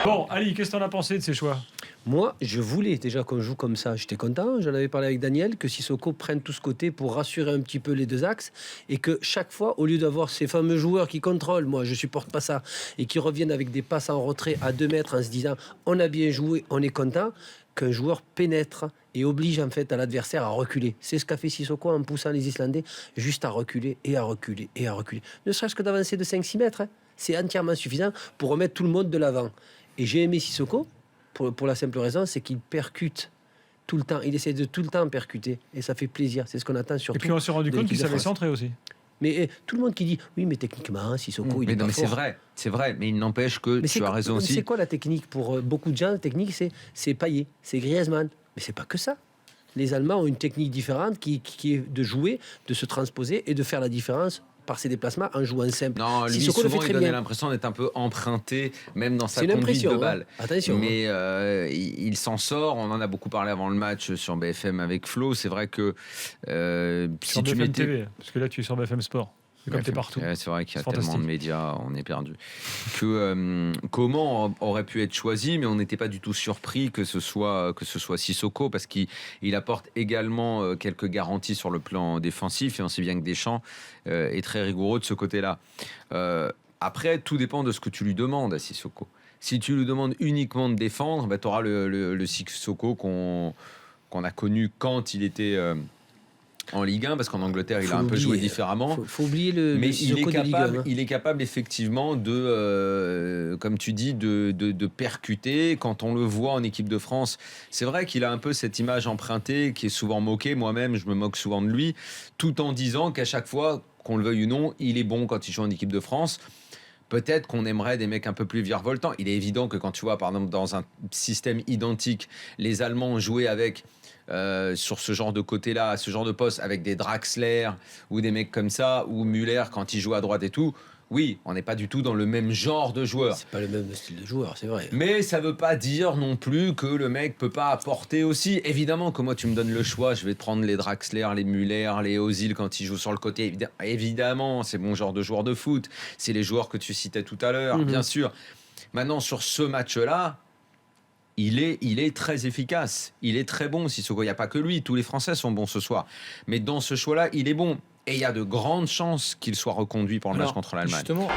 Bon, Ali, qu'est-ce que t'en as pensé de ces choix? Moi, je voulais déjà qu'on joue comme ça. J'étais content. J'en avais parlé avec Daniel, que Sissoko prenne tout ce côté pour rassurer un petit peu les deux axes et que chaque fois, au lieu d'avoir ces fameux joueurs qui contrôlent, moi, je supporte pas ça, et qui reviennent avec des passes en retrait à 2 mètres en se disant on a bien joué, on est content, qu'un joueur pénètre et oblige en fait à l'adversaire à reculer. C'est ce qu'a fait Sissoko en poussant les Islandais juste à reculer et à reculer et à reculer. Ne serait-ce que d'avancer de 5-6 mètres, hein. C'est entièrement suffisant pour remettre tout le monde de l'avant. Et j'ai aimé Sissoko pour la simple raison, c'est qu'il percute tout le temps. Il essaie de tout le temps percuter. Et ça fait plaisir. C'est ce qu'on attend surtout. Et puis on s'est rendu compte qu'il savait centrer aussi. Mais tout le monde qui dit oui, mais techniquement, Sissoko, il est pas fort. C'est vrai. Mais il n'empêche que tu as raison aussi. C'est quoi la technique pour beaucoup de gens? La technique, c'est Payet, c'est Griezmann. Mais c'est pas que ça. Les Allemands ont une technique différente qui est de jouer, de se transposer et de faire la différence par ses déplacements en jouant simple. Non, lui, Sissoko souvent, il donnait bien. l'impression d'être un peu emprunté, même dans sa conduite de balle. Hein. Attention. Mais il s'en sort. On en a beaucoup parlé avant le match sur BFM avec Flo. C'est vrai que sur si tu BFM mettais... TV, parce que là, tu es sur BFM Sport. C'est comme t'es partout. C'est vrai qu'il y a tellement de médias, on est perdu. Comment aurait pu être choisi, mais on n'était pas du tout surpris que ce soit Sissoko, parce qu'il apporte également quelques garanties sur le plan défensif, et on sait bien que Deschamps est très rigoureux de ce côté-là. Après, tout dépend de ce que tu lui demandes à Sissoko. Si tu lui demandes uniquement de défendre, tu auras le Sissoko qu'on a connu quand il était... en Ligue 1, parce qu'en Angleterre, il a un peu joué différemment. Faut oublier mais Sissoko de Ligue 1. Il est capable effectivement de, comme tu dis, de percuter. Quand on le voit en équipe de France, c'est vrai qu'il a un peu cette image empruntée qui est souvent moquée. Moi-même, je me moque souvent de lui, tout en disant qu'à chaque fois, qu'on le veuille ou non, il est bon quand il joue en équipe de France. Peut-être qu'on aimerait des mecs un peu plus virevoltants. Il est évident que quand tu vois, par exemple, dans un système identique, les Allemands ont joué avec... sur ce genre de côté-là, ce genre de poste, avec des Draxler ou des mecs comme ça, ou Müller quand il joue à droite et tout, oui, on n'est pas du tout dans le même genre de joueur. C'est pas le même style de joueur, c'est vrai. Mais ça veut pas dire non plus que le mec peut pas apporter aussi. Évidemment que moi, tu me donnes le choix, je vais te prendre les Draxler, les Müller, les Ozil quand ils jouent sur le côté. Évidemment, c'est mon genre de joueur de foot. C'est les joueurs que tu citais tout à l'heure, bien sûr. Maintenant, sur ce match-là, il est très efficace. Il est très bon, Sissoko. Il n'y a pas que lui. Tous les Français sont bons ce soir. Mais dans ce choix-là, il est bon. Et il y a de grandes chances qu'il soit reconduit pour le match contre l'Allemagne. Justement.